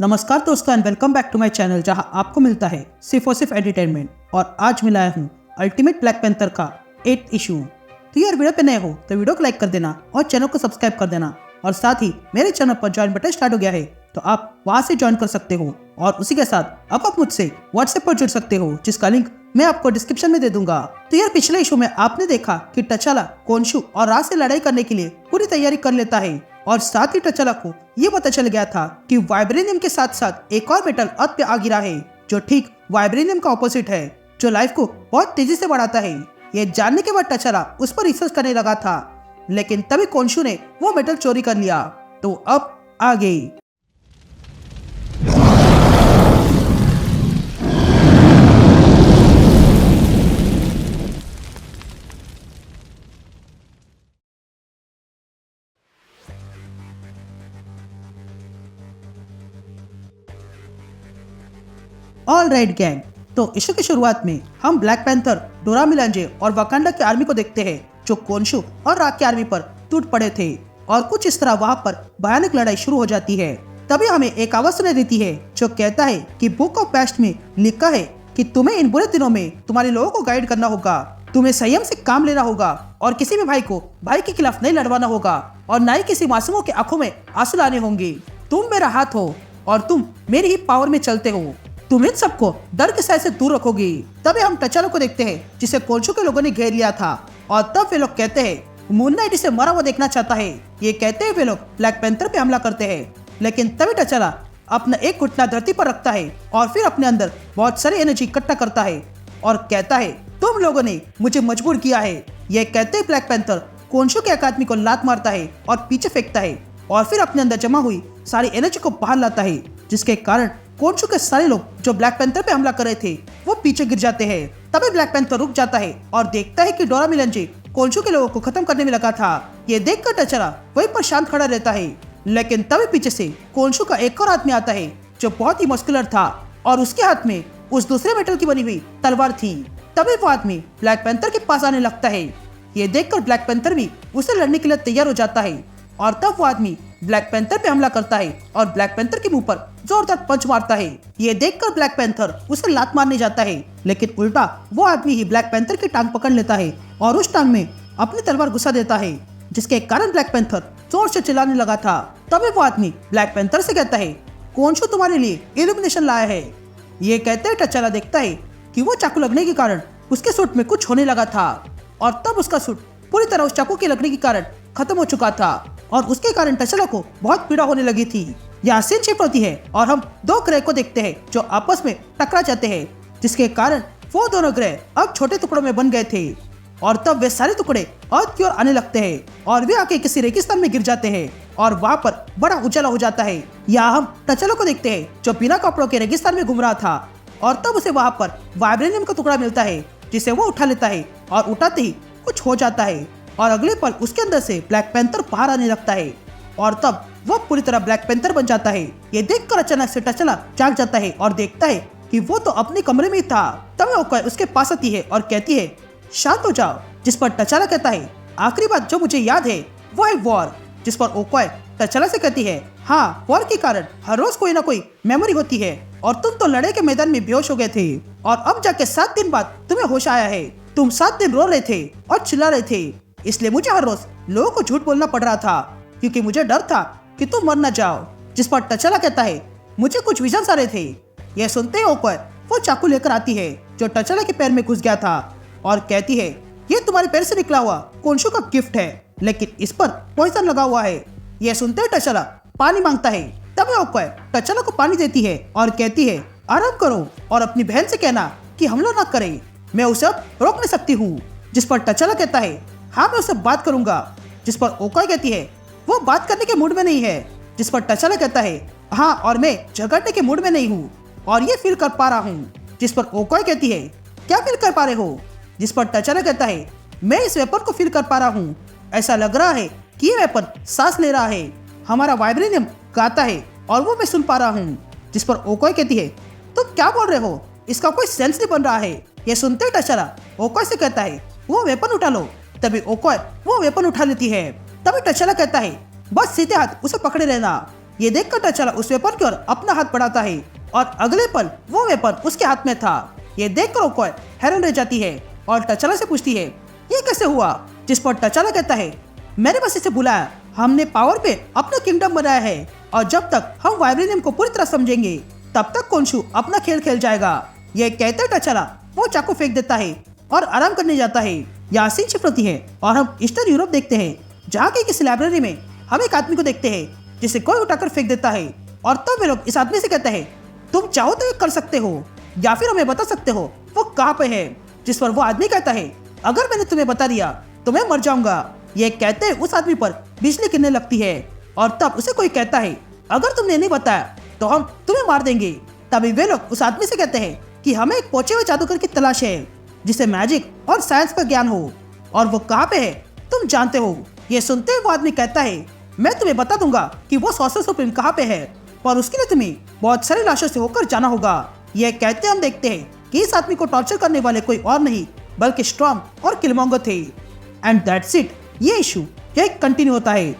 नमस्कार दोस्तों and welcome back to my channel जहां आपको मिलता है सिर्फ और सिर्फ एंटरटेनमेंट। और आज मैं लाया हूं अल्टीमेट ब्लैक पैंथर का 8th इशू। तो यार वीडियो पे नए हो तो वीडियो को लाइक कर देना और चैनल को सब्सक्राइब कर देना। और साथ ही मेरे चैनल पर ज्वाइन बटन स्टार्ट हो गया है तो आप वहां से ज्वाइन कर सकते हो। और उसी के साथ अब आप मुझसे व्हाट्सएप पर जुड़ सकते हो जिसका लिंक मैं आपको डिस्क्रिप्शन में दे दूंगा। तो यार पिछले इशू में आपने देखा कि टचाला कोनशु और राज से लड़ाई करने के लिए पूरी तैयारी कर लेता है। और साथ ही टचाला को ये पता चल गया था कि वाइब्रेनियम के साथ साथ एक और मेटल अर्थ पे आ गिरा है जो ठीक वाइब्रेनियम का ऑपोजिट है, जो लाइफ को बहुत तेजी से बढ़ाता है। ये जानने के बाद टचाला उस पर रिसर्च करने लगा था, लेकिन तभी कोनशु ने वो मेटल चोरी कर लिया। तो अब आगे ऑल राइट गैंग। तो इशू की शुरुआत में हम ब्लैक पैंथर, डोरा मिलांजे और वाकांडा की आर्मी को देखते हैं जो कोनशु और राग की आर्मी पर टूट पड़े थे। और कुछ इस तरह वहां पर भयानक लड़ाई शुरू हो जाती है। तभी हमें एक आवाज सुनाई देती है जो कहता है कि बुक ऑफ पास्ट में लिखा है कि तुम्हें इन बुरे दिनों में तुम्हारे लोगों को गाइड करना होगा, तुम्हें संयम से काम लेना होगा और किसी भी भाई को भाई के खिलाफ नहीं लड़वाना होगा और न ही किसी मासूमों की आंखों में आंसू लाने होंगे। तुम मेरा हाथ हो और तुम मेरी ही पावर में चलते हो। तुम इन सबको डर के साय से दूर रखोगी। तभी हम टचाला को देखते हैं जिसे कोनशु के लोगों ने घेर लिया था। और तब वे लोग कहते हैं मून नाइट इसे मरा हुआ देखना चाहता है। ये कहते हैं वे लोग ब्लैक पैंथर पे हमला करते हैं, लेकिन तभी टचाला अपना एक घुटना धरती पर रखता है और फिर अपने अंदर बहुत सारी एनर्जी इकट्ठा करता है और कहता है तुम लोगों ने मुझे मजबूर किया है। ये कहते हैं ब्लैक पैंथर कोनशु के एक आदमी को लात मारता है और पीछे फेंकता है और फिर अपने अंदर जमा हुई सारी एनर्जी को बाहर लाता है, जिसके कारण कोनशु के सारे लोग जो ब्लैक पैंथर पे हमला कर रहे थे वो पीछे गिर जाते हैं। तभी ब्लैक पैंथर रुक जाता है और देखता है कि डोरा मिलांजे कोनशु के लोगों को खत्म करने में लगा था। ये देखकर टचाला वहीं पर शांत खड़ा रहता है, लेकिन तभी पीछे से कोनशु का एक और आदमी आता है जो बहुत ही मस्कुलर था और उसके हाथ में उस दूसरे मेटल की बनी हुई तलवार थी। तभी वो आदमी ब्लैक पैंथर के पास आने लगता है। ये देखकर ब्लैक पैंथर भी उसे लड़ने के लिए तैयार हो जाता है और तब वो आदमी ब्लैक पैंथर पे हमला करता है और ब्लैक पैंथर के मुंह पर जोरदार पंच मारता है। ये देखकर ब्लैक पैंथर उसे लात मारने जाता है, लेकिन उल्टा वो आदमी ही ब्लैक पैंथर की टांग पकड़ लेता है और उस टांग में अपनी तलवार घुसा देता है, जिसके कारण ब्लैक पैंथर जोर से चिल्लाने लगा था। तभी वो आदमी ब्लैक पैंथर से कहता है कोनशु तुम्हारे लिए इल्यूमिनेशन लाया है। ये कहते हैं टचाला देखता है कि वो चाकू लगने के कारण उसके सूट में कुछ होने लगा था और तब उसका सूट पूरी तरह उस चाकू के लगने के कारण खत्म हो चुका था और उसके कारण टचाला को बहुत पीड़ा होने लगी थी। यहाँ सीन शिफ्ट होती है और हम दो ग्रह को देखते हैं जो आपस में टकरा जाते हैं, जिसके कारण वो दोनों ग्रह अब छोटे टुकड़ों में बन गए थे। और तब वे सारे टुकड़े अर्थ की ओर आने लगते हैं और वे आके किसी रेगिस्तान में गिर जाते हैं और वहाँ पर बड़ा उजाला हो जाता है। यहाँ हम टचाला को देखते हैं जो बिना कपड़ों के रेगिस्तान में घूम रहा था और तब उसे वहाँ पर वाइब्रेनियम का टुकड़ा मिलता है जिसे वो उठा लेता है और उठाते ही कुछ हो जाता है और अगले पल उसके अंदर से ब्लैक पैंथर बाहर आने लगता है और तब वो पूरी तरह ब्लैक पैंथर बन जाता है। ये देखकर अचानक से टचाला जाग जाता है और देखता है कि वो तो अपने कमरे में ही था। तभी ओकोय उसके पास आती है और कहती है शांत हो जाओ, जिस पर टचाला कहता है आखिरी बात जो मुझे याद है वो है वॉर। जिस पर ओकोय टचाला से कहती है हाँ, वॉर के कारण हर रोज कोई ना कोई मेमोरी होती है और तुम तो लड़ाई के मैदान में बेहोश हो गए थे और अब जाके 7 दिन बाद तुम्हें होश आया है। तुम 7 दिन रो रहे थे और चिल्ला रहे थे, इसलिए मुझे हर रोज लोगों को झूठ बोलना पड़ रहा था क्योंकि मुझे डर था कि तुम मर न जाओ। जिस पर टचाला कहता है मुझे कुछ विजन्स आ रहे थे। यह सुनते ही ओकोय वो चाकू लेकर आती है जो टचाला के पैर में घुस गया था और कहती है ये तुम्हारे पैर से निकला हुआ कोनशु का गिफ्ट है, लेकिन इस पर पॉइजन लगा हुआ है। यह सुनते ही टचाला पानी मांगता है। तभी ओकोय टचाला को पानी देती है और कहती है आराम करो और अपनी बहन से कहना कि हमला न करे, मैं उसे अब रोक नहीं सकती हूँ। जिस पर टचाला कहता है हाँ, मैं उससे बात करूंगा। जिस पर ओकोय कहती है वो बात करने के मूड में नहीं है। जिस पर टचाला कहता है हाँ, और मैं झगड़ने के मूड में नहीं हूँ और ये फील कर पा रहा हूँ। जिस पर ओकोय कहती है क्या फील कर पा रहे हो? जिस पर टचाला कहता है मैं इस वेपन को फील कर पा रहा हूँ, ऐसा लग रहा है कि ये वेपन सांस ले रहा है, हमारा वाइब्रेनियम गाता है और वो मैं सुन पा रहा हूँ। जिस पर ओकोय कहती है तुम क्या बोल रहे हो, इसका कोई सेंस नहीं बन रहा है। ये सुनते ही टचाला ओकोय से कहता है वो वेपन उठा लो। तभी ओकोय वो वेपन उठा लेती है। तभी टचाला कहता है बस सीधे हाथ उसे पकड़े रहना। ये देखकर टचाला उस वेपन की ओर अपना हाथ बढ़ाता है और अगले पल वो वेपन उसके हाथ में था। ये देखकर ओकोय हैरान रह जाती है और टचाला से पूछती है ये कैसे हुआ, जिस पर टचाला कहता है मैंने बस इसे बुलाया, हमने पावर पे अपना किंगडम बनाया है और जब तक हम वाइब्रेनियम को पूरी तरह समझेंगे तब तक कोनशु अपना खेल खेल जाएगा। ये कहते टचाला वो चाकू फेंक देता है और आराम करने जाता है। यहाँ सीन शिफ्ट होती है और हम ईस्टर्न यूरोप देखते हैं जहाँ की किसी लाइब्रेरी में हम एक आदमी को देखते हैं जिसे कोई उठाकर फेंक देता है और तब वे लोग इस आदमी से कहते हैं तुम चाहो तो ये कर सकते हो या फिर हमें बता सकते हो वो कहाँ पे है, जिस पर वो आदमी कहता है अगर मैंने तुम्हें बता दिया तो मैं मर जाऊंगा। ये कहते हैं उस आदमी पर बिजली गिरने लगती है और तब उसे कोई कहता है अगर तुमने नहीं बताया तो हम तुम्हें मार देंगे। तभी वे लोग उस आदमी से कहते हैं कि हमें एक पहुंचे हुए जादूगर की तलाश है जिसे मैजिक और साइंस का ज्ञान हो और वो कहाँ पे है तुम जानते हो। ये सुनते ही वो आदमी कहता है मैं तुम्हें बता दूंगा कि वो सॉर्सर सुप्रीम कहाँ पे है, पर उसके लिए तुम्हें बहुत सारी लाशों से होकर जाना होगा। ये कहते हम देखते हैं कि इस आदमी को टॉर्चर करने वाले कोई और नहीं बल्कि स्टॉर्म और किलमॉन्गर थे। एंड दैट्स इट, ये इशू यही कंटिन्यू होता है।